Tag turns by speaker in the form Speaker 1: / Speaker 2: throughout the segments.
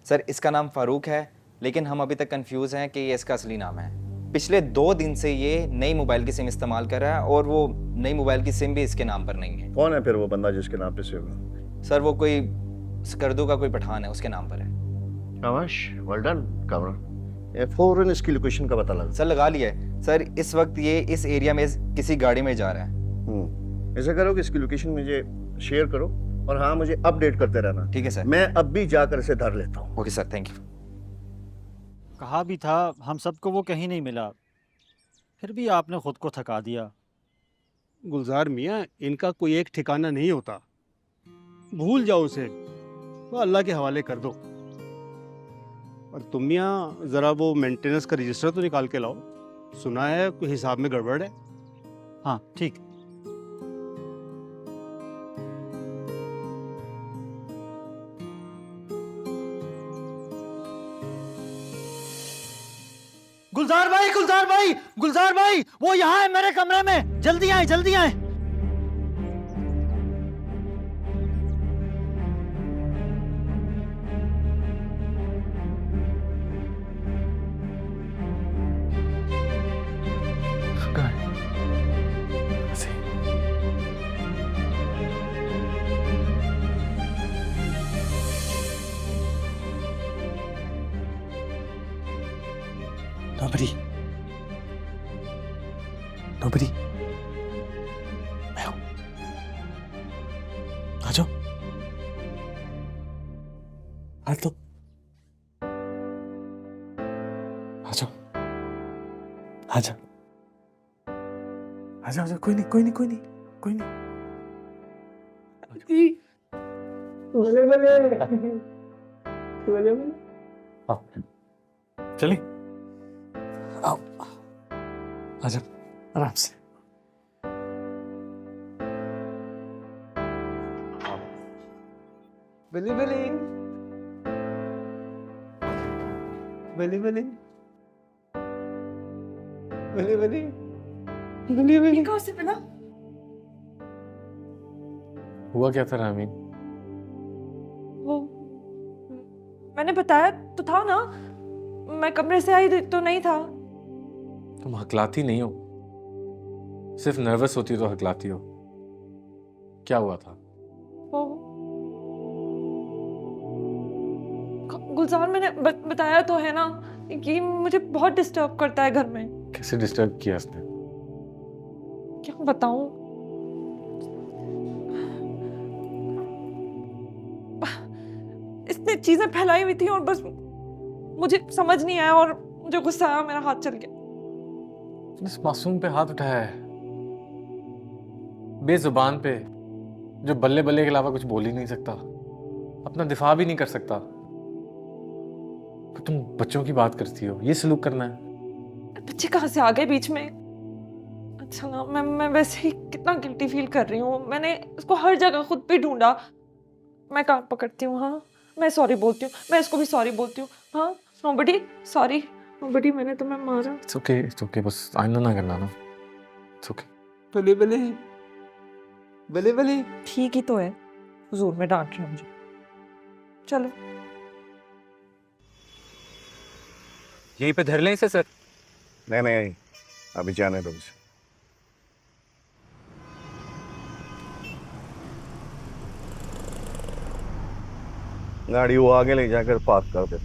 Speaker 1: Sir इसका नाम फारूक है, लेकिन हम अभी तक कंफ्यूज हैं कि ये इसका असली नाम है। पिछले 2 दिन से ये नई मोबाइल की सिम इस्तेमाल कर रहा है और वो नई मोबाइल की सिम भी इसके नाम पर नहीं है।
Speaker 2: कौन है फिर वो बंदा जिसके नाम पे सेव है?
Speaker 1: सर वो कोई स्कर्दू का कोई पठान है, उसके नाम पर है।
Speaker 2: शाबाश, वेल डन कामरान। ये फौरन इसकी लोकेशन का पता लगा।
Speaker 1: सर लगा लिया है। सर इस वक्त ये इस एरिया में किसी गाड़ी में जा रहा है।
Speaker 2: ऐसा करो कि इसकी लोकेशन मुझे शेयर करो और हाँ मुझे अपडेट करते रहना।
Speaker 1: ठीक है सर।
Speaker 2: मैं अब भी जाकर इसे धर लेता हूँ।
Speaker 1: Okay sir, thank you.
Speaker 3: कहा भी था हम सबको वो कहीं नहीं मिला, फिर भी आपने खुद को थका दिया।
Speaker 4: गुलजार मियाँ, इनका कोई एक ठिकाना नहीं होता, भूल जाओ उसे, वो अल्लाह के हवाले कर दो। और तुम मियाँ ज़रा वो मेंटेनेंस का रजिस्टर तो निकाल के लाओ, सुना है कोई हिसाब में गड़बड़ है।
Speaker 3: हाँ ठीक। गुलजार भाई, गुलजार भाई, गुलजार भाई, वो यहाँ है मेरे कमरे में, जल्दी आए, जल्दी आए।
Speaker 5: Nobody. Nobody. मैं हूं। आ जाओ। हाथ दो। आ जाओ। आ जाओ। आ जाओ, कोई नहीं, कोई नहीं, कोई नहीं, कोई नहीं। हाँ, चलिए। आओ, आ जाओ, आराम से।
Speaker 6: बली बली बली बली बली बली बली बली।
Speaker 7: कहाँ से मिला?
Speaker 5: हुआ क्या था रामीन?
Speaker 7: वो मैंने बताया तो था ना, मैं कमरे से आई तो नहीं था।
Speaker 5: तुम हकलाती नहीं हो, सिर्फ नर्वस होती तो हकलाती हो। क्या हुआ था?
Speaker 7: वो गुलजार, मैंने बताया तो है ना कि मुझे बहुत डिस्टर्ब करता है घर में।
Speaker 5: कैसे डिस्टर्ब किया उसने?
Speaker 7: क्या बताऊं? इसने चीजें फैलाई हुई थी और बस मुझे समझ नहीं आया और मुझे गुस्सा आया, मेरा हाथ चल गया।
Speaker 5: इस मासूम पे हाथ उठाया है, बेजुबान पे, जो बल्ले बल्ले के अलावा कुछ बोल ही नहीं सकता, अपना दिफा भी नहीं कर सकता। तो तुम बच्चों की बात करती हो, ये सलूक करना है?
Speaker 7: बच्चे कहाँ से आ गए बीच में? अच्छा ना, मैं वैसे ही कितना गिल्टी फील कर रही हूँ। मैंने इसको हर जगह खुद भी ढूंढा। मैं कान पकड़ती हूँ, हाँ मैं सॉरी बोलती हूँ, मैं इसको भी सॉरी बोलती हूँ। हाँ नोबडी सॉरी, नोबडी, मैंने तुम्हें मारा।
Speaker 5: इट्स ओके, बस आइंदा ना करना ना। It's okay.
Speaker 6: बली बली बली बली।
Speaker 7: ठीक ही तो है, हुजूर में डांट रहे हैं मुझे। चलो
Speaker 8: यहीं पे धर लें इसे सर?
Speaker 2: नहीं, अभी जाने दो उसे। गाड़ी वो आगे ले जाकर पार्क कर दे।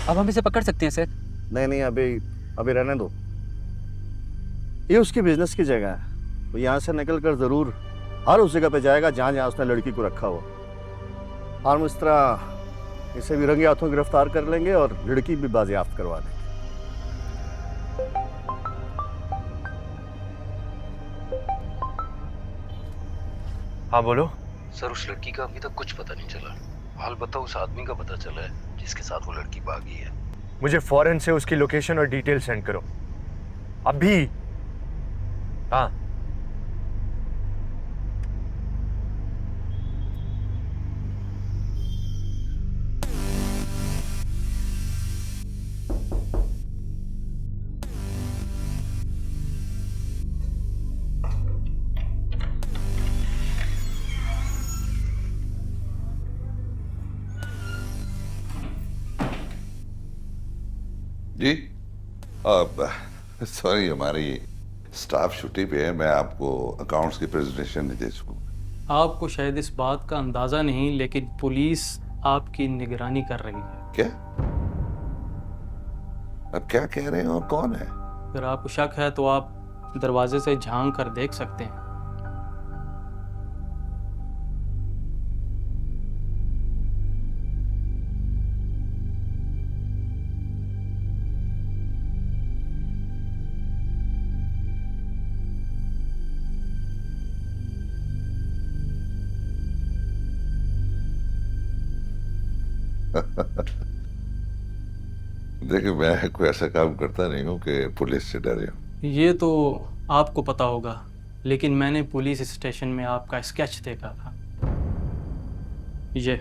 Speaker 8: अब हम इसे पकड़ सकते हैं सर?
Speaker 2: नहीं, अभी रहने दो। ये उसकी बिजनेस की जगह है, वो यहाँ से निकल कर जरूर हर उस जगह पे जाएगा जहाँ जहाँ उसने लड़की को रखा हो। और हम इस तरह इसे भी रंगे हाथों गिरफ्तार कर लेंगे और लड़की भी बाजियाफ्त करवा देंगे।
Speaker 8: हाँ बोलो।
Speaker 9: सर उस लड़की का अभी तक कुछ पता नहीं चला। हाल बताओ, उस आदमी का पता चला है जिसके साथ वो लड़की भागी है।
Speaker 8: मुझे फौरन से उसकी लोकेशन और डिटेल सेंड करो अभी। हाँ
Speaker 10: जी सॉरी, हमारी स्टाफ छुट्टी पे है, मैं आपको अकाउंट्स की प्रेजेंटेशन नहीं दे सकूँगा।
Speaker 11: आपको शायद इस बात का अंदाज़ा नहीं, लेकिन पुलिस आपकी निगरानी कर रही है।
Speaker 10: क्या? अब क्या कह रहे हैं और कौन है?
Speaker 11: अगर आपको शक है तो आप दरवाजे से झांक कर देख सकते हैं।
Speaker 10: देखिए, मैं कोई ऐसा काम करता नहीं हूँ कि पुलिस से डरे हूँ।
Speaker 11: ये तो आपको पता होगा, लेकिन मैंने पुलिस स्टेशन में आपका स्केच देखा था। ये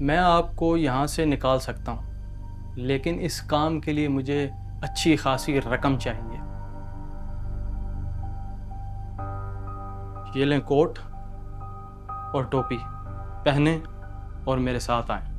Speaker 11: मैं आपको यहाँ से निकाल सकता हूँ, लेकिन इस काम के लिए मुझे अच्छी खासी रकम चाहिए। ये लें कोट और टोपी, पहने और मेरे साथ आए।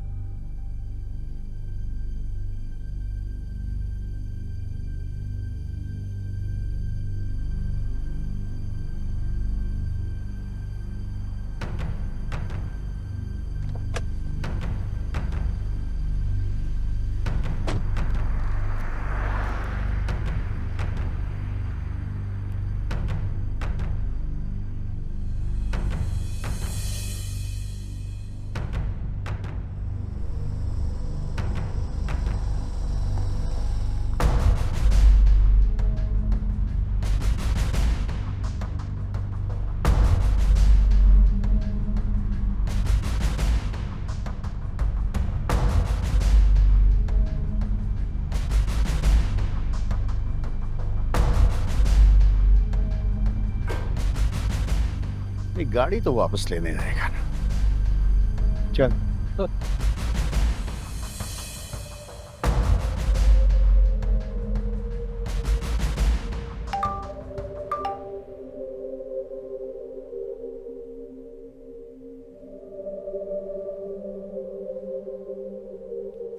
Speaker 2: नहीं, गाड़ी तो वापस लेने आएगा ना। चल।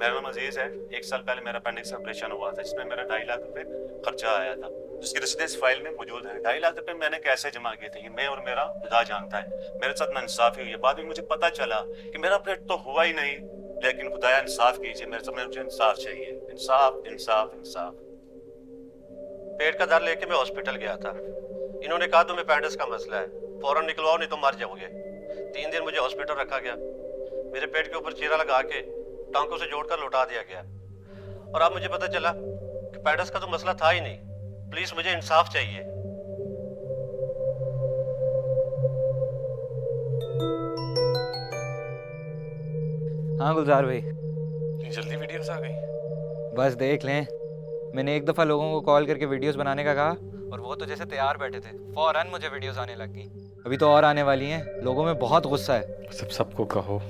Speaker 12: मेरा नाम अजीज है। 1 साल पहले मेरा अपेंडिक्स ऑपरेशन हुआ था, जिसमें मेरा 2.5 लाख रुपए खर्चा आया था, जिसकी रसीदें इस फाइल में मौजूद है। 2.5 लाख रुपए मैंने कैसे जमा किए थे, ये मैं और मेरा खुदा जानता है। मेरे साथ नाइंसाफी हुई है। बाद में मुझे पता चला कि मेरा ऑपरेट तो हुआ ही नहीं, लेकिन खुदाया इंसाफ कीजिए मेरे साथ, मुझे इंसाफ चाहिए। इंसाफ, इंसाफ, इंसाफ।
Speaker 13: पेट का दर्द लेके मैं हॉस्पिटल गया था। इन्होंने कहा तुम्हें अपेंडिक्स का मसला है, फौरन निकलवाओ नहीं तो मर जाओगे। 3 दिन मुझे हॉस्पिटल रखा गया। मेरे पेट के ऊपर चीरा लगा के टांकों से जोड़कर लौटा दिया गया, और अब मुझे पता चला कि अपेंडिक्स का तो मसला था ही नहीं। प्लीज मुझे इंसाफ चाहिए।
Speaker 1: हाँ गुलजार भाई,
Speaker 5: जल्दी वीडियोस आ गई।
Speaker 1: बस देख लें, मैंने एक दफ़ा लोगों को कॉल करके वीडियोस बनाने का कहा और वो तो जैसे तैयार बैठे थे, फौरन मुझे वीडियोस आने लग गई। अभी तो और आने वाली हैं। लोगों में बहुत गुस्सा है।
Speaker 5: सबको कहो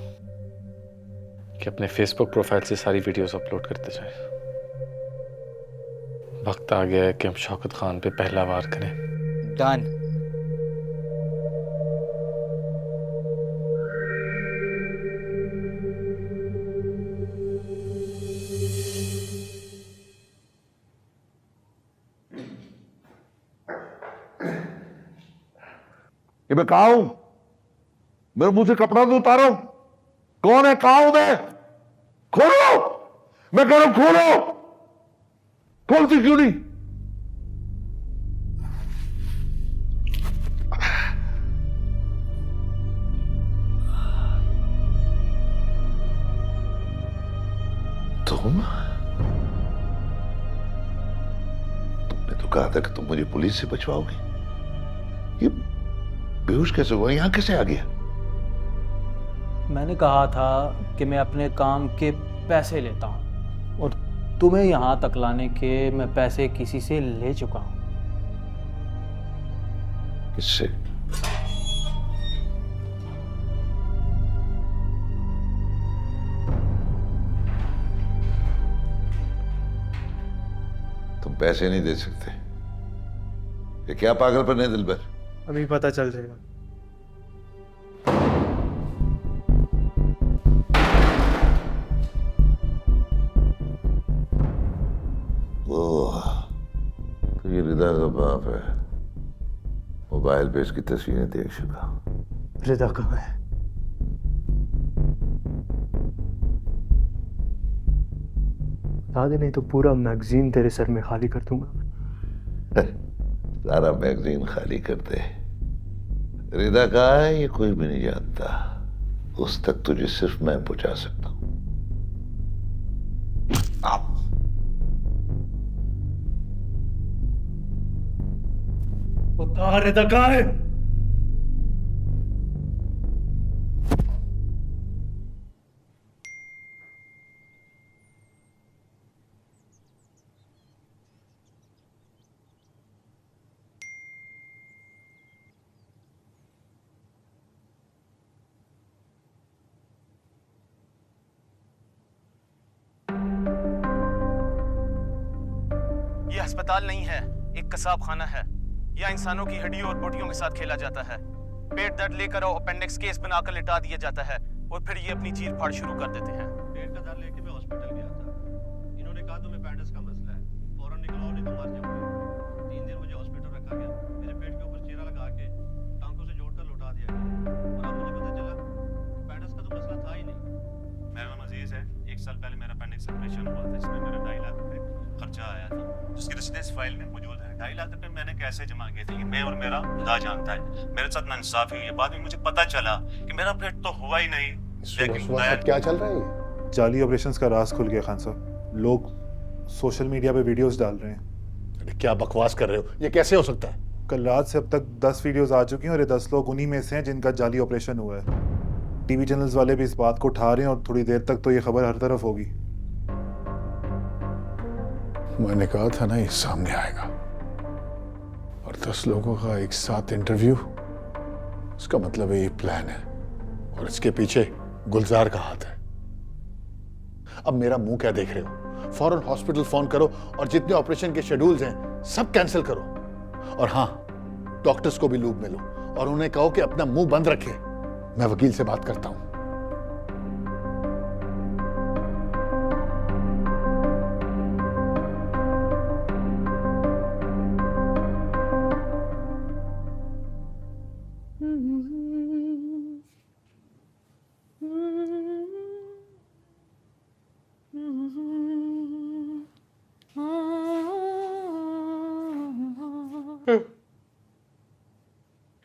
Speaker 5: कि अपने फेसबुक प्रोफाइल से सारी वीडियोस अपलोड करते जाएं। वक्त आ गया है कि हम शौकत खान पे पहला वार करें।
Speaker 1: डन।
Speaker 10: ये मैं कहा हूं? मेरे मुंह से कपड़ा तो उतारो। कौन है? कहा हूं मैं? खोलो! मैं कह रहा हूं खोलो! खोलती क्यों नहीं? तुमने तो कहा था कि तुम मुझे पुलिस से बचवाओगे। ये बेहोश कैसे हुआ? यहां कैसे आ गया?
Speaker 11: मैंने कहा था कि मैं अपने काम के पैसे लेता हूँ, और तुम्हें यहाँ तक लाने के मैं पैसे किसी से ले चुका हूँ।
Speaker 10: किससे? तुम पैसे नहीं दे सकते। ये क्या पागलपन है दिलबर?
Speaker 6: अभी पता चल जाएगा।
Speaker 10: ये रिदा का बाप है, मोबाइल पे इसकी तस्वीरें देख चुका।
Speaker 6: रिदा कहाँ है? बता दे, नहीं तो पूरा मैगजीन तेरे सर में खाली कर दूंगा।
Speaker 10: सारा मैगजीन खाली कर दे। रिदा कहाँ है ये कोई भी नहीं जानता, उस तक तुझे सिर्फ मैं पहुंचा सकता हूं। आप
Speaker 6: बता रिदा कहाँ है?
Speaker 14: ये अस्पताल नहीं है, एक कसाब खाना है। यहाँ इंसानों की हड्डियों और बोटियों के साथ खेला जाता है। पेट दर्द लेकर और अपेंडिक्स केस बनाकर लिटा दिया जाता है और फिर ये अपनी चीर फाड़ शुरू कर देते हैं।
Speaker 13: पेट का दर्द लेके मैं हॉस्पिटल गया था। इन्होंने कहा तुम्हें अपेंडिक्स का मसला है, फौरन निकलवाओ नहीं तो मर जाओगे। 3 दिन मुझे हॉस्पिटल रखा गया। मेरे पेट के ऊपर चीरा लगा के टांकों से जोड़कर लौटा दिया गया और अब मुझे पता चला अपेंडिक्स का तो मसला था ही नहीं।
Speaker 12: मेरा नाम अजीज है। 1 साल पहले मेरा अपेंडिक्स ऑपरेशन हुआ था, जिसमें मेरा 2.5 लाख रुपए खर्चा आया था, जिसकी रसीदें इस फाइल में मौजूद है। 2.5 लाख रुपए मैंने कैसे जमा किए थे, ये मैं और मेरा खुदा जानता है। मेरे साथ नाइंसाफी हुई है। बाद में मुझे पता चला कि मेरा पेट तो हुआ ही नहीं, लेकिन
Speaker 15: क्या चल रहा है? जाली ऑपरेशंस का राज खुल गया खान साहब। लोग सोशल मीडिया पे वीडियोस डाल रहे हैं।
Speaker 2: क्या बकवास कर रहे हो, ये कैसे हो सकता है?
Speaker 15: कल रात से अब तक 10 वीडियोस आ चुकी हैं और ये 10 लोग उन्हीं में से हैं जिनका जाली ऑपरेशन हुआ है। टीवी चैनल्स वाले भी इस बात को उठा रहे हैं और थोड़ी देर तक तो ये खबर हर तरफ होगी।
Speaker 16: मैंने कहा था ना ये सामने आएगा। और 10 लोगों का एक साथ इंटरव्यू, इसका मतलब है ये प्लान है और इसके पीछे गुलजार का हाथ है।
Speaker 2: अब मेरा मुंह क्या देख रहे हो? फौरन हॉस्पिटल फोन करो और जितने ऑपरेशन के शेड्यूल्स हैं सब कैंसिल करो। और हाँ, डॉक्टर्स को भी लूप में लो और उन्हें कहो कि अपना मुंह बंद रखे। मैं वकील से बात करता हूं।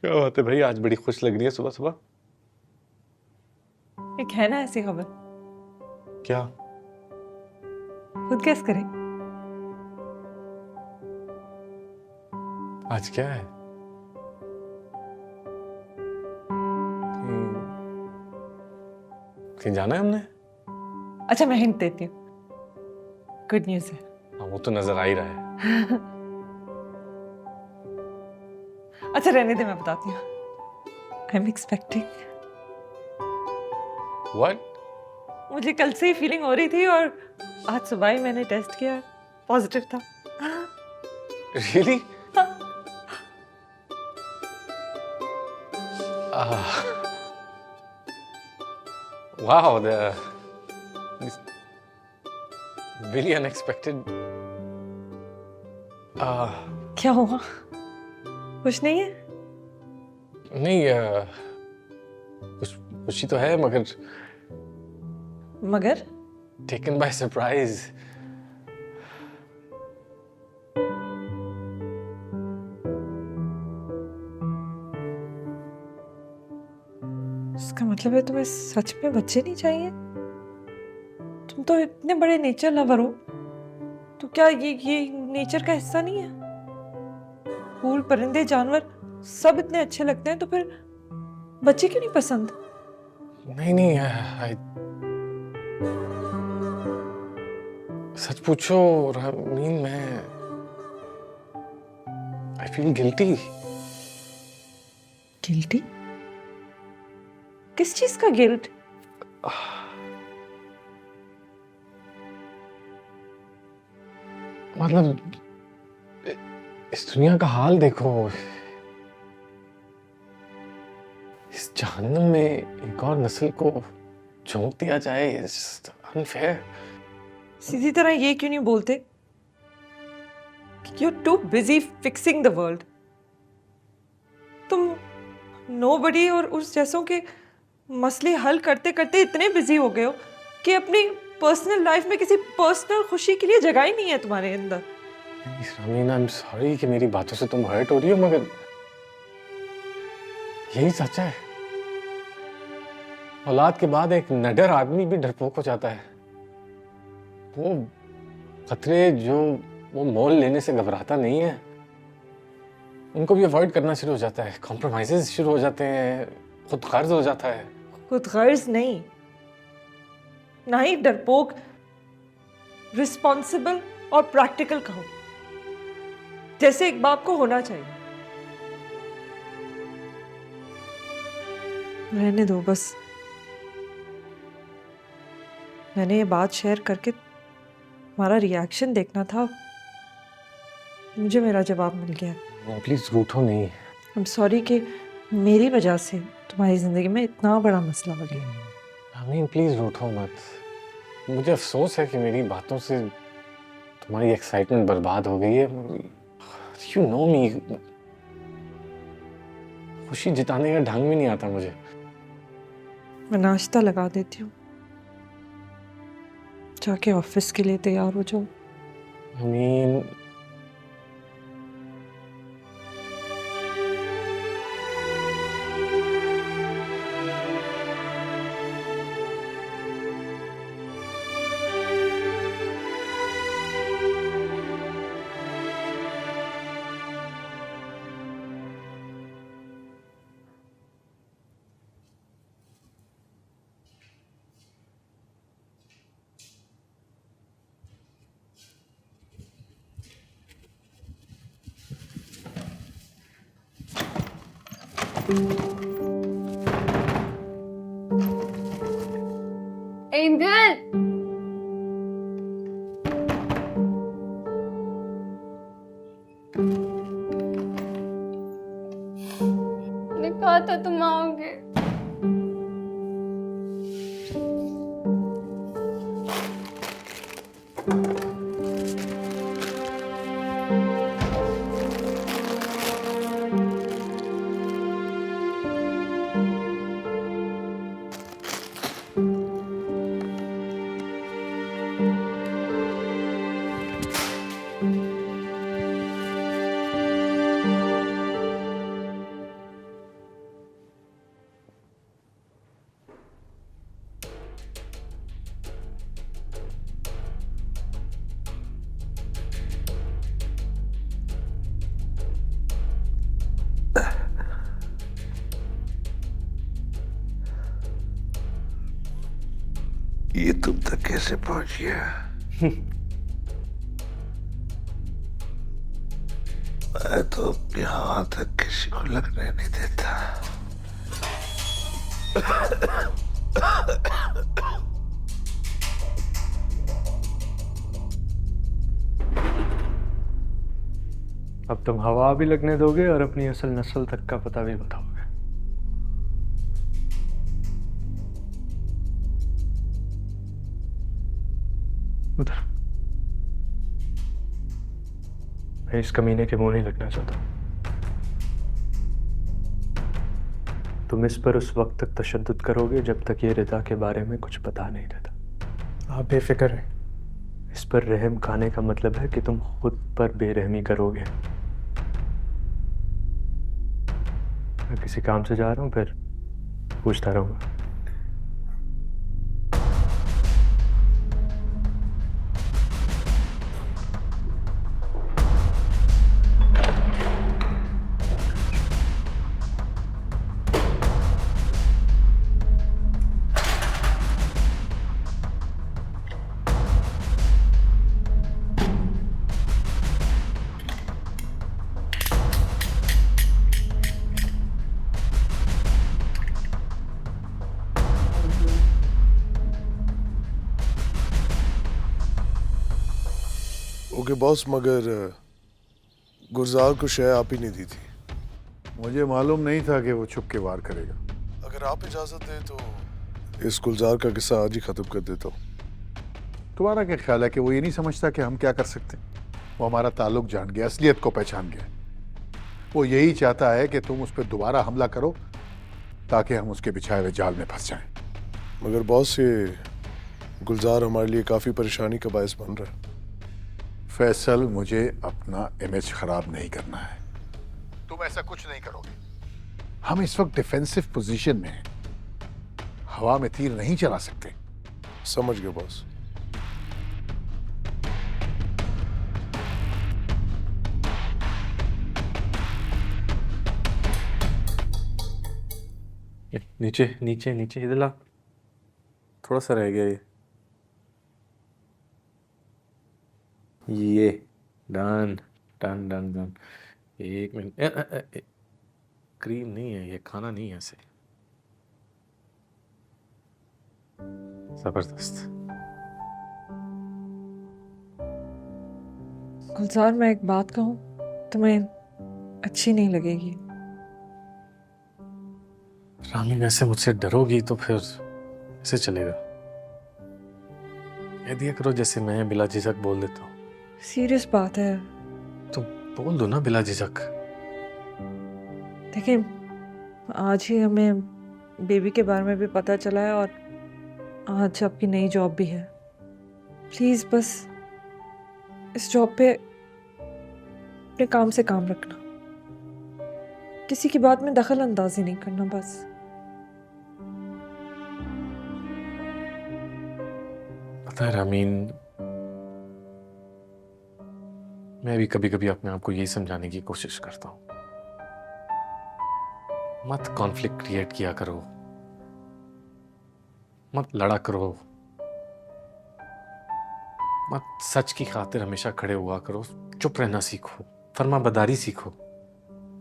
Speaker 5: क्या बात है भाई, आज बड़ी खुश लग रही है सुबह सुबह।
Speaker 7: एक है ना ऐसी खबर,
Speaker 5: क्या?
Speaker 7: खुद गेस करें।
Speaker 5: आज क्या है? कहीं जाना है हमने?
Speaker 7: अच्छा मैं हिंट देती हूँ, गुड न्यूज़ है।
Speaker 5: हाँ, वो तो नजर आ ही रहा है।
Speaker 7: अच्छा रहने दे, मैं बताती हूँ। I am expecting.
Speaker 5: What?
Speaker 7: मुझे कल से ही फीलिंग हो रही थी और आज सुबह ही मैंने टेस्ट किया, पॉजिटिव था।
Speaker 5: Really? Wow, this very unexpected.
Speaker 7: क्या हुआ? कुछ नहीं है?
Speaker 5: नहीं, खुशी तो है मगर टेकन बाय सरप्राइज।
Speaker 7: इसका मतलब है तुम्हें सच में बच्चे नहीं चाहिए? तुम तो इतने बड़े नेचर लवर हो, तो क्या ये नेचर का हिस्सा नहीं है? फूल, परिंदे, जानवर सब इतने अच्छे लगते हैं, तो फिर बच्चे क्यों नहीं पसंद?
Speaker 5: नहीं, सच पूछो रामीन, मैं आई फील गिल्टी।
Speaker 7: गिल्टी? किस चीज का गिल्ट?
Speaker 5: मतलब इस दुनिया का हाल देखो। इस जहन्नुम में एक और नस्ल को झोंक दिया जाए, इट्स अनफेयर।
Speaker 7: सीधी तरह ये क्यों नहीं बोलते You're too busy fixing the world. तुम nobody और उस जैसों के मसले हल करते करते इतने बिजी हो गए हो कि अपनी पर्सनल लाइफ में किसी पर्सनल खुशी के लिए जगह ही नहीं है तुम्हारे अंदर।
Speaker 5: रामीन, आई एम सॉरी कि मेरी बातों से तुम हर्ट हो रही हो, मगर यही सच है। औलाद के बाद एक निडर आदमी भी डरपोक हो जाता है। वो खतरे जो वो मोल लेने से घबराता नहीं है, उनको भी अवॉइड करना शुरू हो जाता है। कॉम्प्रोमाइजेस शुरू हो जाते हैं, खुद गर्ज हो जाता है।
Speaker 7: खुद गर्ज नहीं, ना ही डरपोक, रिस्पॉन्सिबल और प्रैक्टिकल कहो, जैसे एक बाप को होना चाहिए। रहने दो बस। मैंने ये बात शेयर करके तुम्हारा रिएक्शन देखना था, मुझे मेरा जवाब मिल गया।
Speaker 5: प्लीज रूठो नहीं।
Speaker 7: आई एम सॉरी कि मेरी वजह से तुम्हारी जिंदगी में इतना बड़ा मसला हो गया।
Speaker 5: रामीन, प्लीज रूठो मत। मुझे अफसोस है कि मेरी बातों से तुम्हारी एक्साइटमेंट बर्बाद हो गई है। यू नो मी, खुशी जिताने का ढंग भी नहीं आता मुझे।
Speaker 7: मैं नाश्ता लगा देती हूँ, जाके ऑफिस के लिए तैयार हो जाओ।
Speaker 5: रामीन,
Speaker 17: एंजल, मैंने कहा था तुम आओगे।
Speaker 10: ये तुम तक कैसे पहुंच गया? मैं तो यहाँ तक किसी को लगने नहीं देता।
Speaker 6: अब तुम हवा भी लगने दोगे और अपनी असल नस्ल तक का पता भी बताओगे। उधर मैं इस कमीने के मुंह नहीं लगना चाहता। तुम इस पर उस वक्त तक तशद्दुद करोगे जब तक ये रिदा के बारे में कुछ पता नहीं रहता।
Speaker 8: आप बेफिक्र हैं।
Speaker 6: इस पर रहम खाने का मतलब है कि तुम खुद पर बेरहमी करोगे। मैं किसी काम से जा रहा हूँ, फिर पूछता रहूंगा।
Speaker 18: ओके बॉस, मगर गुलजार को शय आप ही नहीं दी थी।
Speaker 16: मुझे मालूम नहीं था कि वो छुप के वार करेगा।
Speaker 18: अगर आप इजाजत दें तो इस गुलजार का किस्सा आज ही खत्म कर देता हूँ।
Speaker 16: तुम्हारा क्या ख्याल है कि वो ये नहीं समझता कि हम क्या कर सकते हैं? वो हमारा ताल्लुक जान गया, असलियत को पहचान गया। वो यही चाहता है कि तुम उस पर दोबारा हमला करो ताकि हम उसके बिछाए हुए जाल में फंस जाएं।
Speaker 18: मगर बॉस, ये गुलजार हमारे लिए काफी परेशानी का बायस बन रहा है।
Speaker 16: फैसल, मुझे अपना इमेज खराब नहीं करना है। तुम ऐसा कुछ नहीं करोगे। हम इस वक्त डिफेंसिव पोजीशन में हैं, हवा में तीर नहीं चला सकते।
Speaker 18: समझ गए बॉस।
Speaker 5: नीचे नीचे नीचे, इधर ला, थोड़ा सा रह गया ये डन डन डन डन। एक मिनट, क्रीम नहीं है ये, खाना नहीं है ऐसे। जबरदस्त।
Speaker 7: गुलजार, मैं एक बात कहूँ, तुम्हें अच्छी नहीं लगेगी।
Speaker 5: रामी, वैसे मुझसे डरोगी तो फिर ऐसे चलेगा। कह दिया करो जैसे मैं बिला झिझक बोल देता हूँ।
Speaker 7: सीरियस बात है।
Speaker 5: तो बोल दो ना बिला झिझक।
Speaker 7: देखिए, आज ही हमें बेबी के बारे में भी पता चला है और आज आपकी नई जॉब भी है। प्लीज़ बस इस जॉब पे अपने काम से काम रखना, किसी की बात में दखल अंदाजी नहीं करना बस।
Speaker 5: पता है रामीन, मैं भी कभी कभी अपने आप को यही समझाने की कोशिश करता हूँ, मत कॉन्फ्लिक्ट क्रिएट किया करो, मत लड़ा करो, मत सच की खातिर हमेशा खड़े हुआ करो। चुप रहना सीखो, फर्माबरदारी सीखो,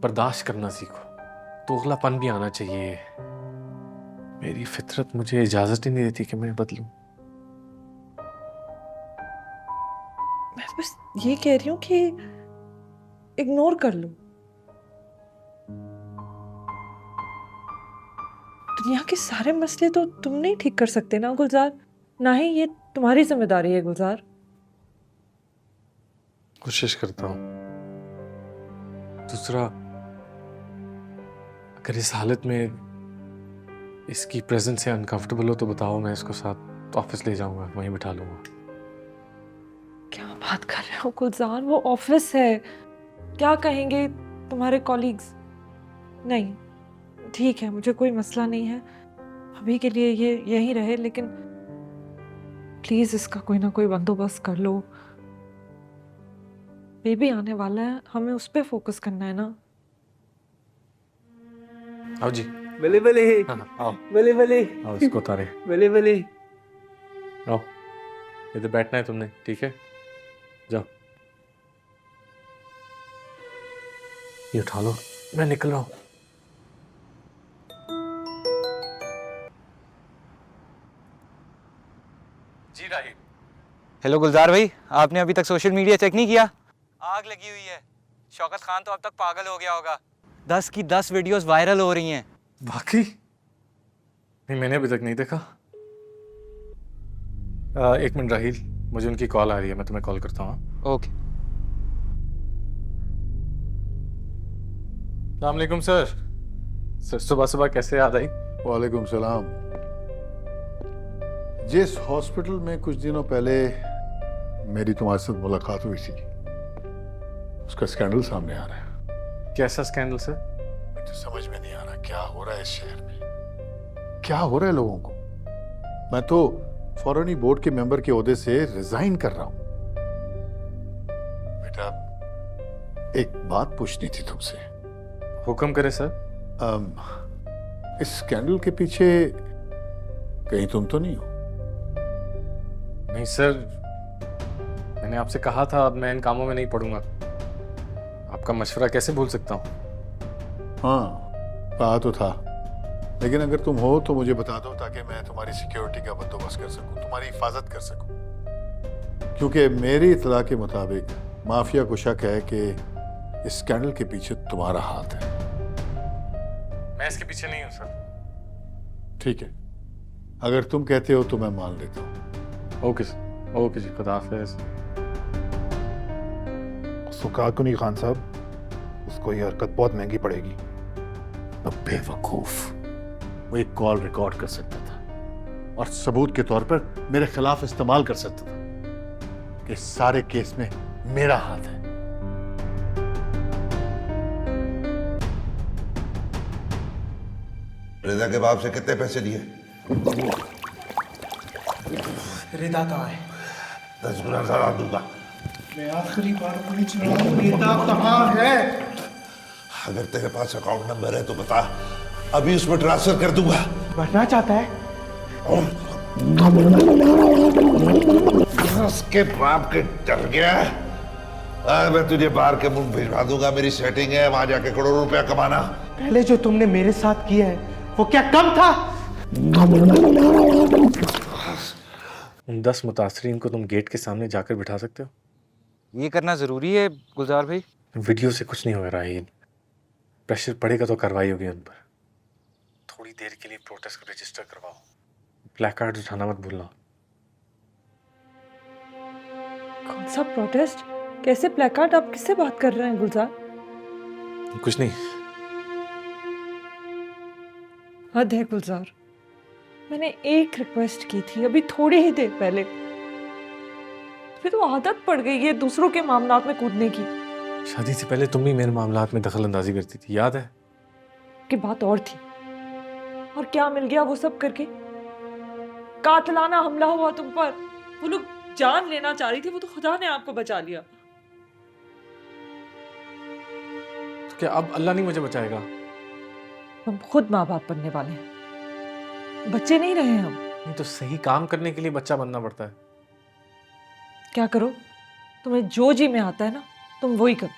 Speaker 5: बर्दाश्त करना सीखो, दोगलापन भी आना चाहिए। मेरी फितरत मुझे इजाजत ही नहीं देती कि मैं बदलूं।
Speaker 7: मैं बस ये कह रही हूँ कि इग्नोर कर लो। दुनिया के सारे मसले तो तुम नहीं ठीक कर सकते ना गुलजार, ना ही ये तुम्हारी जिम्मेदारी है गुलजार।
Speaker 5: कोशिश करता हूँ। दूसरा, अगर इस हालत में इसकी प्रेजेंस से अनकंफर्टेबल हो तो बताओ, मैं इसको साथ ऑफिस ले जाऊंगा, वहीं बिठा लूंगा।
Speaker 7: क्या बात कर रहे हो गुलजार, वो ऑफिस है, क्या कहेंगे तुम्हारे कॉलीग्स। नहीं, ठीक है, मुझे कोई मसला नहीं है, अभी के लिए ये यहीं रहे, लेकिन प्लीज इसका कोई ना कोई बंदोबस्त कर लो। बेबी आने वाला है, हमें उस पर फोकस करना है ना।
Speaker 5: आओ जी।
Speaker 11: बले बले।
Speaker 5: आओ
Speaker 11: बले बले।
Speaker 5: आओ, इसको उतारे।
Speaker 11: बले बले।
Speaker 5: आओ, इधर बैठना है तुमने, ठीक है? जाओ, ये उठा लो, मैं निकल रहा हूँ।
Speaker 14: जी राहिब।
Speaker 1: हेलो गुलजार भाई, आपने अभी तक सोशल मीडिया चेक नहीं किया?
Speaker 14: आग लगी हुई है। शौकत खान तो अब तक पागल हो गया होगा।
Speaker 1: 10 की 10 वीडियोस वायरल हो रही हैं।
Speaker 5: वाकई? नहीं, मैंने अभी तक नहीं देखा। एक मिनट राहिल, मुझे उनकी कॉल आ रही है, मैं तुम्हें कॉल करता हूँ।
Speaker 1: ओके।
Speaker 5: अस्सलाम वालेकुम सर। सर, सुबह सुबह कैसे याद आई?
Speaker 16: वालेकुम सलाम। जिस हॉस्पिटल में कुछ दिनों पहले मेरी तुम्हारे साथ मुलाकात हुई थी, उसका स्कैंडल सामने आ रहा है।
Speaker 5: कैसा स्कैंडल सर?
Speaker 16: मुझे समझ में नहीं आ रहा क्या हो रहा है इस शहर में, क्या हो रहा है लोगों को। मैं तो फौरन बोर्ड के मेंबर के ओहदे से रिजाइन कर रहा हूं। बेटा, एक बात पूछनी थी तुमसे।
Speaker 5: हुक्म करे सर।
Speaker 16: इस स्कैंडल के पीछे कहीं तुम तो नहीं हो?
Speaker 5: नहीं सर, मैंने आपसे कहा था अब मैं इन कामों में नहीं पड़ूंगा। आपका मशवरा कैसे भूल सकता हूँ?
Speaker 16: हाँ, कहा तो था, लेकिन अगर तुम हो तो मुझे बता दो ताकि मैं तुम्हारी सिक्योरिटी का बंदोबस्त कर सकूं, तुम्हारी हिफाजत कर सकूं। क्योंकि मेरी इत्तला के मुताबिक माफिया को शक है कि इस स्कैंडल के पीछे तुम्हारा हाथ है।
Speaker 5: मैं इसके पीछे नहीं हूँ सर।
Speaker 16: ठीक है, अगर तुम कहते हो तो मैं मान लेता हूँ।
Speaker 5: ओके सर, ओके जी, खुदा हाफिज।
Speaker 15: उसको कहा क्यों नहीं खान साहब? उसको ये हरकत बहुत महंगी पड़ेगी।
Speaker 2: अब बेवकूफ, वो एक कॉल रिकॉर्ड कर सकता था और सबूत के तौर पर मेरे खिलाफ इस्तेमाल कर सकता था कि सारे केस में मेरा हाथ है।
Speaker 10: रिदा के बाप से कितने पैसे लिए?
Speaker 14: रिदा कहाँ है?
Speaker 10: 10 गुना ज्यादा दूंगा।
Speaker 14: मैं आखिरी बार पूछ रहा हूँ, रिदा कहाँ है?
Speaker 10: अगर तेरे पास अकाउंट नंबर है तो बता, अभी उसमें ट्रांसफर कर दूंगा।
Speaker 14: बढ़ना चाहता है?
Speaker 10: उसके बाप के डर गया। मैं तुझे बाहर के मुंह भिजवा दूंगा। मेरी सेटिंग है, वहां जाके करोड़ों रुपया कमाना।
Speaker 14: पहले जो तुमने मेरे साथ किया है वो क्या कम था?
Speaker 5: उन 10 मुतासरीन को तुम गेट के सामने जाकर बिठा सकते हो?
Speaker 1: ये करना ज़रूरी है गुलजार भाई?
Speaker 5: वीडियो से कुछ नहीं हो रहा है। प्रेशर पड़ेगा तो कार्रवाई होगी उन पर। थोड़ी देर के लिए प्रोटेस्ट रजिस्टर करवाओ। ब्लैक कार्ड उठाना मत भूलना।
Speaker 7: कौन सा प्रोटेस्ट? कैसे प्लेकार्ड? आप किससे बात कर रहे हैं गुलजार?
Speaker 5: कुछ नहीं।
Speaker 7: हद है गुलजार, मैंने एक रिक्वेस्ट की थी अभी थोड़ी ही देर पहले, फिर तो आदत पड़ गई है दूसरों के मामलात में कूदने की।
Speaker 5: शादी से पहले तुम ही मेरे मामलात में दखल अंदाजी करती थी, याद है?
Speaker 7: कि बात और थी, और क्या मिल गया वो सब करके? कातलाना हमला हुआ तुम पर, वो लोग जान लेना चाह रही थी, वो तो खुदा ने आपको बचा लिया।
Speaker 5: तो क्या अब अल्लाह नहीं मुझे बचाएगा?
Speaker 7: हम खुद माँ बाप बनने वाले हैं, बच्चे नहीं रहे हम।
Speaker 5: नहीं तो सही काम करने के लिए बच्चा बनना पड़ता है।
Speaker 7: क्या करो? तुम्हें जो जी में आता है ना तुम वही करो।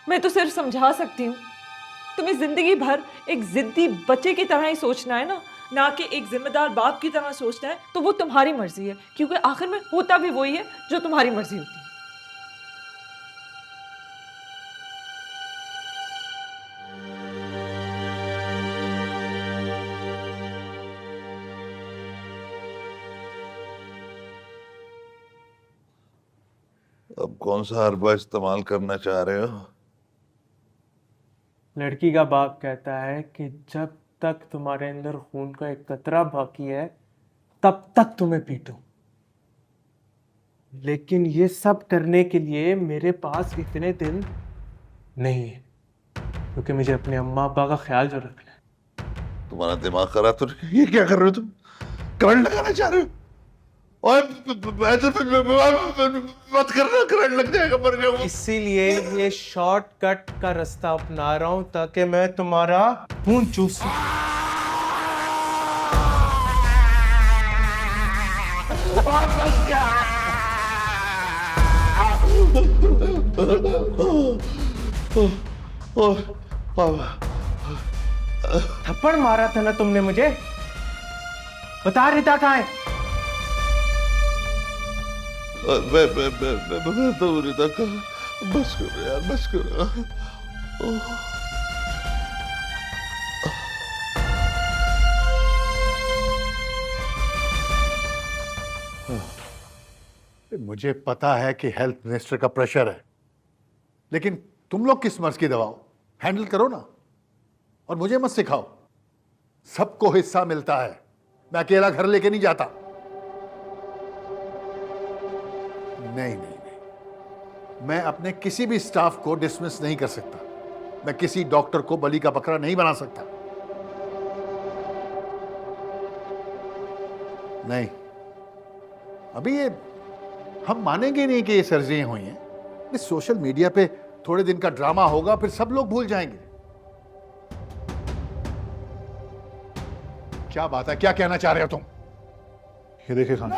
Speaker 7: मैं तो सिर्फ समझा सकती हूँ, तुम्हें जिंदगी भर एक जिद्दी बच्चे की तरह ही सोचना है ना कि एक जिम्मेदार बाप की तरह सोचना है, तो वो तुम्हारी मर्जी है, क्योंकि आखिर में होता भी वही है जो तुम्हारी मर्जी होती है।
Speaker 10: अब कौन सा हरबा इस्तेमाल करना चाह रहे हो?
Speaker 11: लड़की का बाप कहता है कि जब तक तुम्हारे अंदर खून का एक कतरा बाकी है तब तक तुम्हें पीटूं। लेकिन ये सब करने के लिए मेरे पास इतने दिन नहीं है, क्योंकि मुझे अपने अम्मा अब्बा का ख्याल जो रखना है।
Speaker 10: तुम्हारा दिमाग खराब तो नहीं? ये क्या कर रहे हो तुम? करंट लगाना चाह रहे हो? और मत करना, करंट लग जाएगा, मर जाऊंगा।
Speaker 11: इसीलिए ये शॉर्टकट का रास्ता अपना रहा हूं ताकि मैं तुम्हारा खून चूस सकूं। थप्पड़ मारा था ना तुमने मुझे? बता रिता कहाँ है?
Speaker 10: मैं तो रिदा का, बस करो यार, बस करो।
Speaker 2: मुझे पता है कि हेल्थ मिनिस्टर का प्रेशर है, लेकिन तुम लोग किस मर्ज की दबाओ? हैंडल करो ना, और मुझे मत सिखाओ। सबको हिस्सा मिलता है, मैं अकेला घर लेके नहीं जाता। नहीं, मैं अपने किसी भी स्टाफ को डिसमिस नहीं कर सकता। मैं किसी डॉक्टर को बलि का बकरा नहीं बना सकता। नहीं, अभी ये हम मानेंगे नहीं कि ये सर्जरियां हुई हैं। इस सोशल मीडिया पे थोड़े दिन का ड्रामा होगा, फिर सब लोग भूल जाएंगे। क्या बात है? क्या कहना चाह रहे हो तुम?
Speaker 15: ये देखिए खान,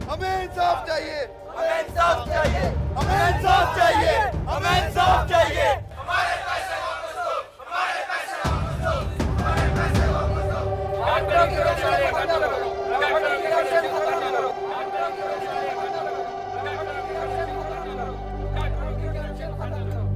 Speaker 14: हमें इंसाफ चाहिए, हमें इंसाफ चाहिए, हमें इंसाफ चाहिए, हमें इंसाफ चाहिए। हमारे पैसे वापस दो, हमारे पैसे वापस दो, हमारे पैसे वापस दो। डॉक्टरों की रक्षा खत्म करो, डॉक्टरों की रक्षा खत्म करो, डॉक्टरों की रक्षा खत्म करो, डॉक्टरों की रक्षा खत्म करो, डॉक्टरों की रक्षा खत्म करो।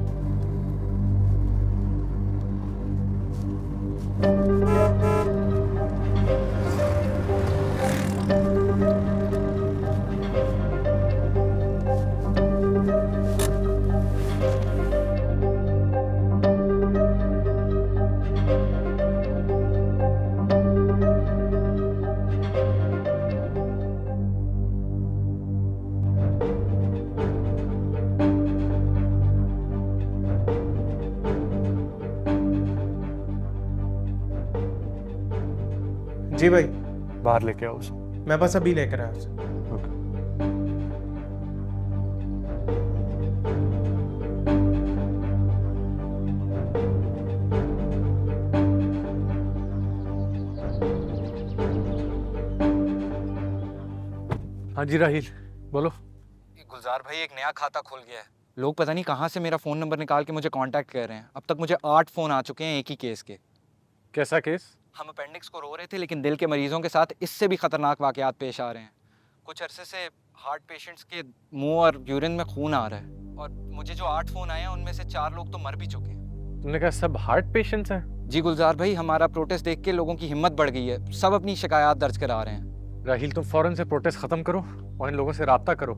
Speaker 19: जी भाई,
Speaker 6: बाहर लेके आओ उसे।
Speaker 19: मैं बस अभी लेकर आया उसे।
Speaker 5: हाँ जी राहिल, बोलो।
Speaker 1: गुलजार भाई, एक नया खाता खुल गया है। लोग पता नहीं कहाँ से मेरा फ़ोन नंबर निकाल के मुझे कांटेक्ट कर रहे हैं। अब तक मुझे 8 फ़ोन आ चुके हैं एक ही केस के।
Speaker 5: कैसा केस?
Speaker 1: हम अपेंडिक्स को रो रहे थे, लेकिन दिल के मरीजों के साथ इससे भी ख़तरनाक वाक़यात पेश आ रहे हैं। कुछ अरसे से हार्ट पेशेंट्स के मुंह और यूरिन में खून आ रहा है, और मुझे जो 8 फ़ोन आए हैं उनमें से 4 लोग तो मर भी चुके हैं।
Speaker 5: तुमने कहा सब हार्ट पेशेंट्स हैं?
Speaker 1: जी गुलजार भाई, हमारा प्रोटेस्ट देख के लोगों की हिम्मत बढ़ गई है। सब अपनी शिकायत दर्ज करा रहे हैं।
Speaker 5: राहिल, तुम फ़ौरन से प्रोटेस्ट ख़त्म करो और इन लोगों से रब्ता करो।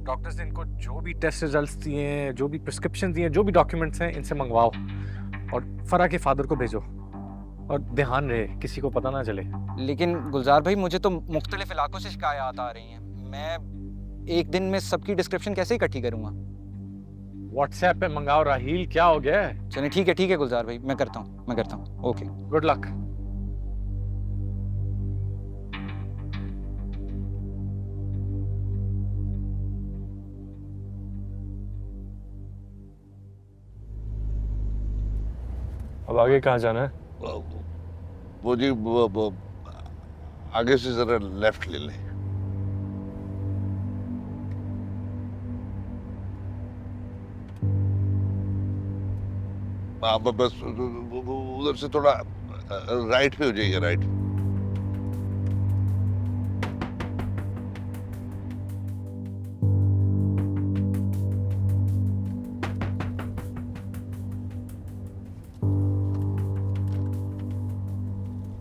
Speaker 5: डॉक्टर्स ने इनको जो भी टेस्ट रिजल्ट्स दिए हैं, जो भी प्रिस्क्रिप्शन दिए हैं, जो भी डॉक्यूमेंट्स हैं, इनसे मंगवाओ और फरा के फादर को भेजो। और ध्यान रहे किसी को पता ना चले।
Speaker 1: लेकिन गुलजार भाई, मुझे तो मुख्तलिफ इलाकों से शिकायत आ रही हैं। मैं एक दिन में सबकी डिस्क्रिप्शन कैसे इकट्ठी करूँगा?
Speaker 5: व्हाट्सएप पे मंगाओ राहिल, क्या हो गया है?
Speaker 1: चलिए ठीक है गुलजार भाई, मैं करता हूँ। Okay,
Speaker 5: good luck.
Speaker 6: अब आगे कहाँ जाना है?
Speaker 10: वो जी वो आगे से जरा लेफ्ट ले लें। हाँ, बस उधर से थोड़ा राइट पे हो जाइए, राइट।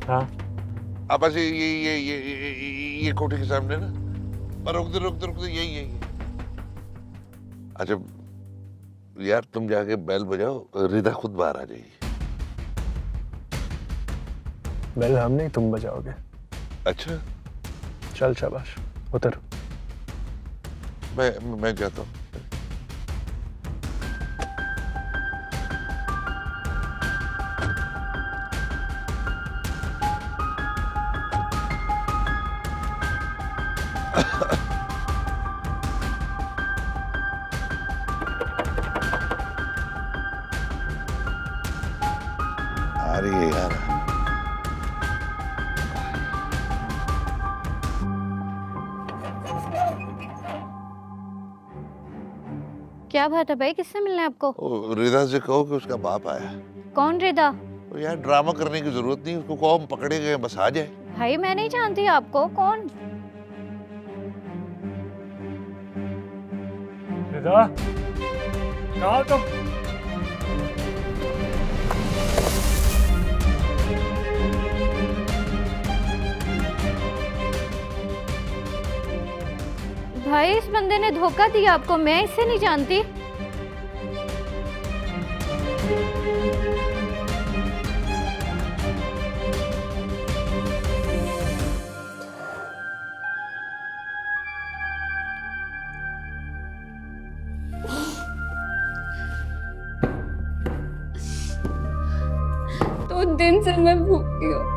Speaker 6: हाँ,
Speaker 10: आप बस ये कोठी के सामने ना, पर रुक दे, यही। अच्छा यार, तुम जाके बेल बजाओ, रिदा खुद बाहर आ जाएगी।
Speaker 6: बेल हम नहीं, तुम बजाओगे।
Speaker 10: अच्छा,
Speaker 6: चल शाबाश, उतर।
Speaker 10: मैं जाता हूँ। आ रही है यार।
Speaker 17: क्या बात है भाई, किससे मिलना है आपको?
Speaker 10: रिदा से कहो कि उसका बाप आया।
Speaker 17: कौन रिदा?
Speaker 10: तो यार ड्रामा करने की जरूरत नहीं, उसको कहो हम पकड़े गए, बस आ जाए।
Speaker 17: भाई मैं नहीं जानती आपको। कौन?
Speaker 6: रिदा, कहाँ तुम?
Speaker 17: भाई इस बंदे ने धोखा दिया आपको, मैं इससे नहीं जानती। तो दिन से मैं भूखी हूँ।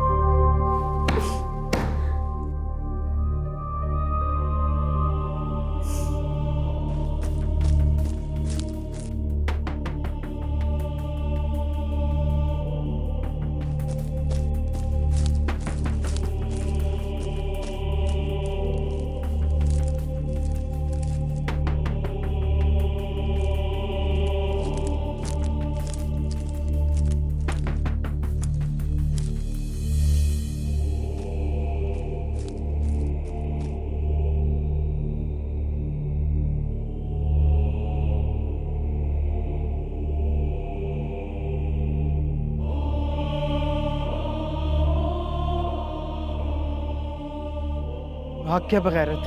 Speaker 19: भाग क्या बगैरत?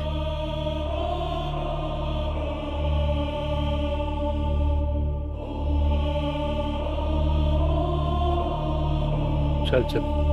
Speaker 6: चल चल।